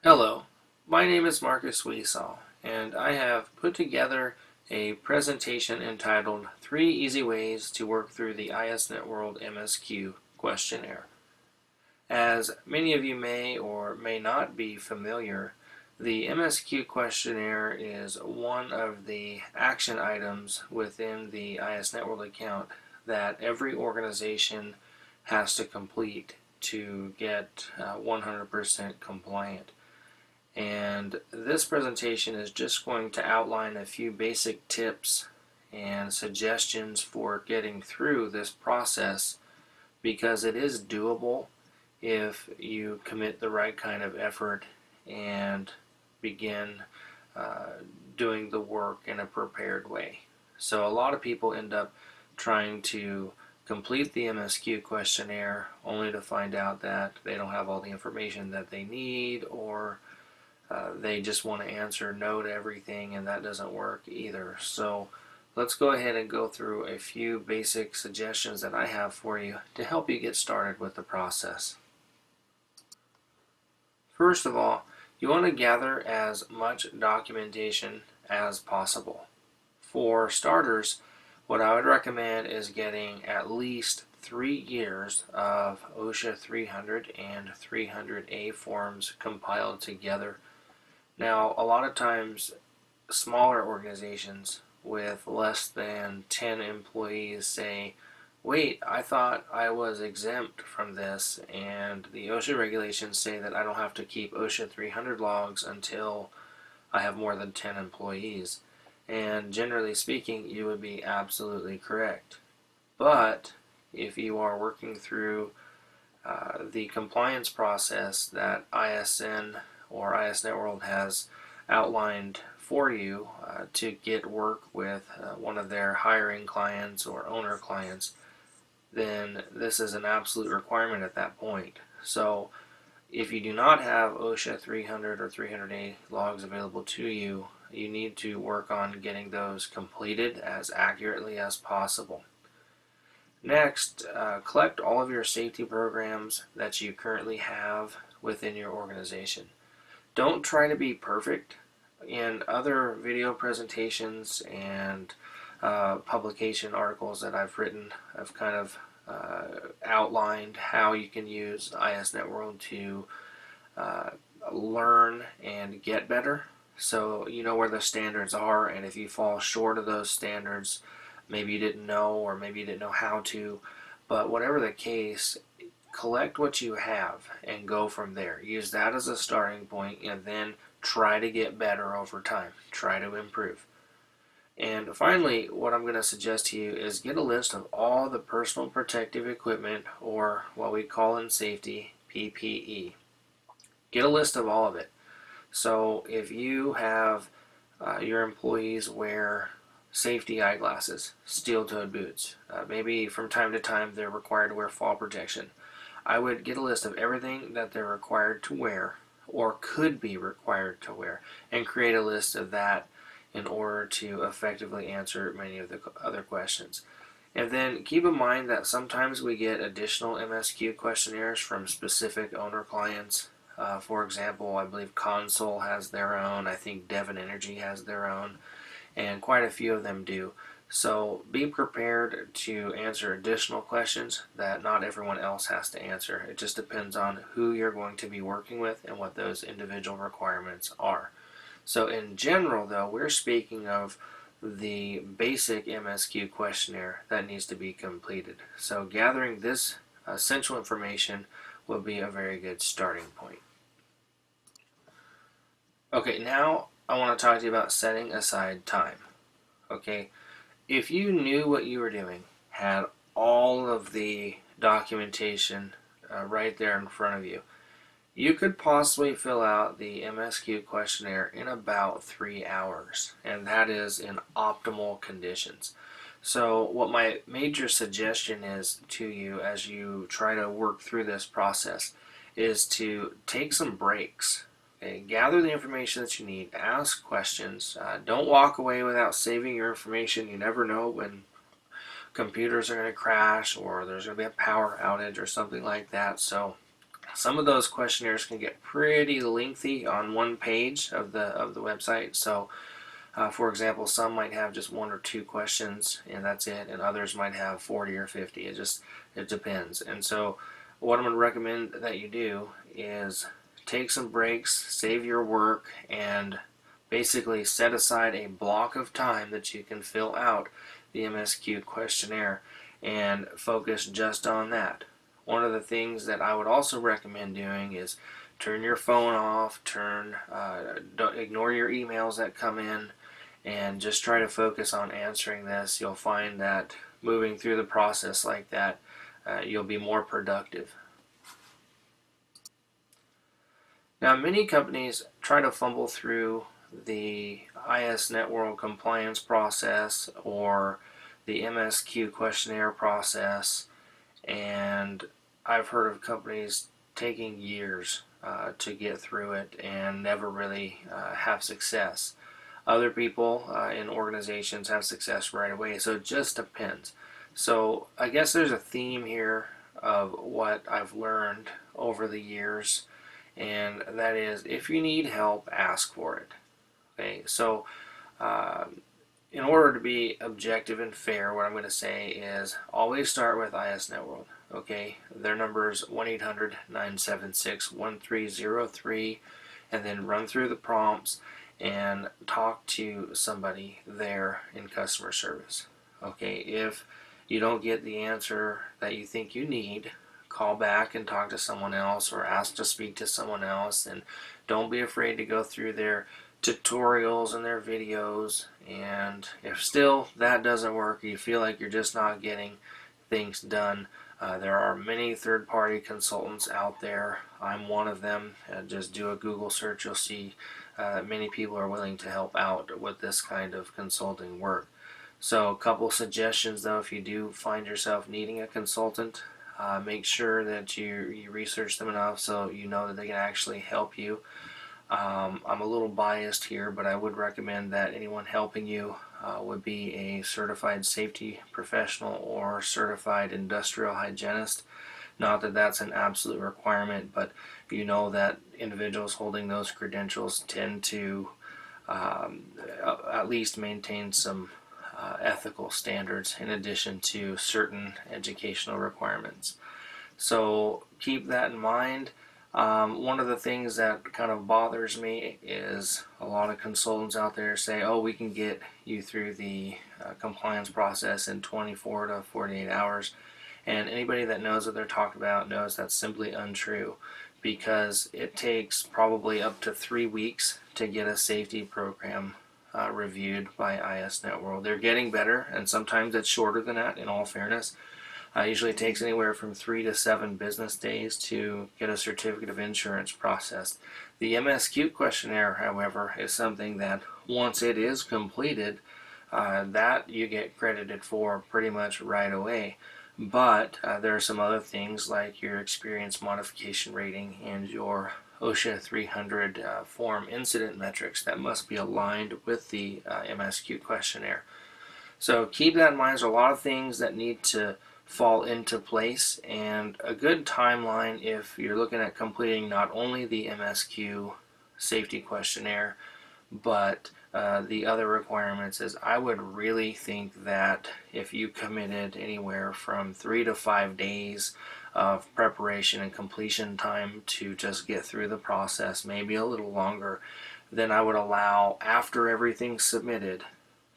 Hello, my name is Marcus Wesaw, and I have put together a presentation entitled 3 Easy Ways to Work Through the ISNetworld MSQ Questionnaire. As many of you may or may not be familiar, the MSQ Questionnaire is one of the action items within the ISNetworld account that every organization has to complete to get 100% compliant. And this presentation is just going to outline a few basic tips and suggestions for getting through this process, because it is doable if you commit the right kind of effort and begin doing the work in a prepared way. So a lot of people end up trying to complete the MSQ questionnaire only to find out that they don't have all the information that they need, or they just want to answer no to everything, and that doesn't work either. So let's go ahead and go through a few basic suggestions that I have for you to help you get started with the process. First of all, you want to gather as much documentation as possible. For starters, what I would recommend is getting at least 3 years of OSHA 300 and 300A forms compiled together. Now, a lot of times, smaller organizations with less than 10 employees say, wait, I thought I was exempt from this, and the OSHA regulations say that I don't have to keep OSHA 300 logs until I have more than 10 employees. And generally speaking, you would be absolutely correct. But if you are working through the compliance process that ISN or ISNetworld has outlined for you to get work with one of their hiring clients or owner clients, then this is an absolute requirement at that point. So if you do not have OSHA 300 or 300A logs available to you, you need to work on getting those completed as accurately as possible. Next, collect all of your safety programs that you currently have within your organization. Don't try to be perfect. In other video presentations and publication articles that I've written, I've kind of outlined how you can use ISNetworld to learn and get better. So you know where the standards are, and if you fall short of those standards, maybe you didn't know, or maybe you didn't know how to, but whatever the case, collect what you have and go from there. Use that as a starting point, and then try to get better over time. Try to improve. And finally, what I'm going to suggest to you is get a list of all the personal protective equipment, or what we call in safety, PPE. Get a list of all of it. So if you have your employees wear safety eyeglasses, steel-toed boots, maybe from time to time they're required to wear fall protection, I would get a list of everything that they're required to wear or could be required to wear, and create a list of that in order to effectively answer many of the other questions. And then keep in mind that sometimes we get additional MSQ questionnaires from specific owner clients. For example, I believe Console has their own, I think Devon Energy has their own, and quite a few of them do. So be prepared to answer additional questions that not everyone else has to answer. It just depends on who you're going to be working with and what those individual requirements are. So in general, though, we're speaking of the basic MSQ questionnaire that needs to be completed. So gathering this essential information will be a very good starting point. Okay, now I want to talk to you about setting aside time. Okay, if you knew what you were doing, had all of the documentation right there in front of you, you could possibly fill out the MSQ questionnaire in about 3 hours, and that is in optimal conditions. So what my major suggestion is to you as you try to work through this process is to take some breaks. Okay, gather the information that you need, ask questions. Don't walk away without saving your information. You never know when computers are going to crash, or there's going to be a power outage or something like that. So Some of those questionnaires can get pretty lengthy on one page of the website. So, for example, some might have just 1 or 2 questions and that's it, and others might have 40 or 50. It depends. And so, what I'm going to recommend that you do is take some breaks, save your work, and basically set aside a block of time that you can fill out the MSQ questionnaire and focus just on that. One of the things that I would also recommend doing is turn your phone off, don't ignore your emails that come in, and just try to focus on answering this. You'll find that moving through the process like that, you'll be more productive. Now, many companies try to fumble through the ISNetworld compliance process or the MSQ questionnaire process, and I've heard of companies taking years to get through it and never really have success. Other people in organizations have success right away, so it just depends. So I guess there's a theme here of what I've learned over the years, and that is, if you need help, ask for it. Okay, so in order to be objective and fair, what I'm going to say is always start with ISNetworld. Okay, their number is 1-800-976-1303, and then run through the prompts and talk to somebody there in customer service. Okay, if you don't get the answer that you think you need, call back and talk to someone else or ask to speak to someone else, and don't be afraid to go through their tutorials and their videos. And if still that doesn't work, you feel like you're just not getting things done, there are many third-party consultants out there. I'm one of them. Just do a Google search, you'll see many people are willing to help out with this kind of consulting work. So a couple suggestions though, if you do find yourself needing a consultant, make sure that you research them enough so you know that they can actually help you. I'm a little biased here, but I would recommend that anyone helping you would be a certified safety professional or certified industrial hygienist. Not that that's an absolute requirement, but you know that individuals holding those credentials tend to at least maintain some ethical standards in addition to certain educational requirements. So keep that in mind. One of the things that kind of bothers me is a lot of consultants out there say, oh, we can get you through the compliance process in 24 to 48 hours. And anybody that knows what they're talking about knows that's simply untrue, because it takes probably up to 3 weeks to get a safety program reviewed by ISNetworld. They're getting better, and sometimes it's shorter than that, in all fairness. Usually it takes anywhere from 3 to 7 business days to get a certificate of insurance processed. The MSQ questionnaire, however, is something that once it is completed, that you get credited for pretty much right away. But there are some other things like your experience modification rating and your OSHA 300 form incident metrics that must be aligned with the MSQ questionnaire. So keep that in mind. There's a lot of things that need to fall into place, and a good timeline if you're looking at completing not only the MSQ safety questionnaire but the other requirements is, I would really think that if you committed anywhere from 3 to 5 days of preparation and completion time to just get through the process, maybe a little longer, then I would allow, after everything's submitted,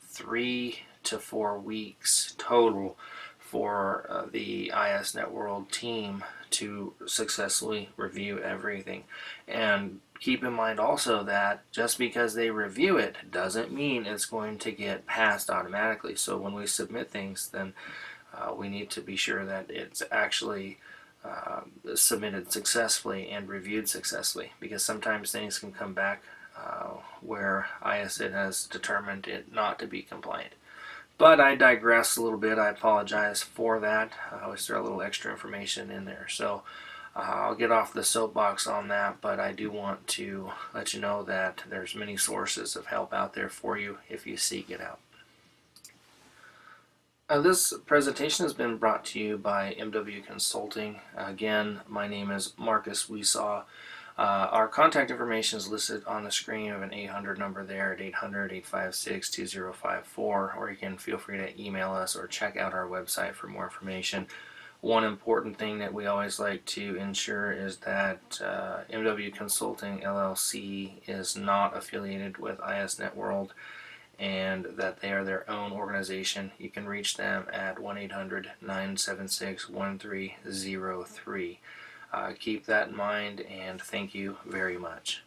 3 to 4 weeks total for the ISNetworld team to successfully review everything. And keep in mind also that just because they review it doesn't mean it's going to get passed automatically. So when we submit things, then we need to be sure that it's actually submitted successfully and reviewed successfully, because sometimes things can come back where ISN has determined it not to be compliant. But I digress a little bit. I apologize for that. I always throw a little extra information in there. So I'll get off the soapbox on that, but I do want to let you know that there's many sources of help out there for you if you seek it out. This presentation has been brought to you by MW Consulting. Again, my name is Marcus Wesaw. Our contact information is listed on the screen. Of an 800 number there at 800-856-2054, or you can feel free to email us or check out our website for more information. One important thing that we always like to ensure is that MW Consulting LLC is not affiliated with ISNetworld, and that they are their own organization. You can reach them at 1-800-976-1303. Keep that in mind, and thank you very much.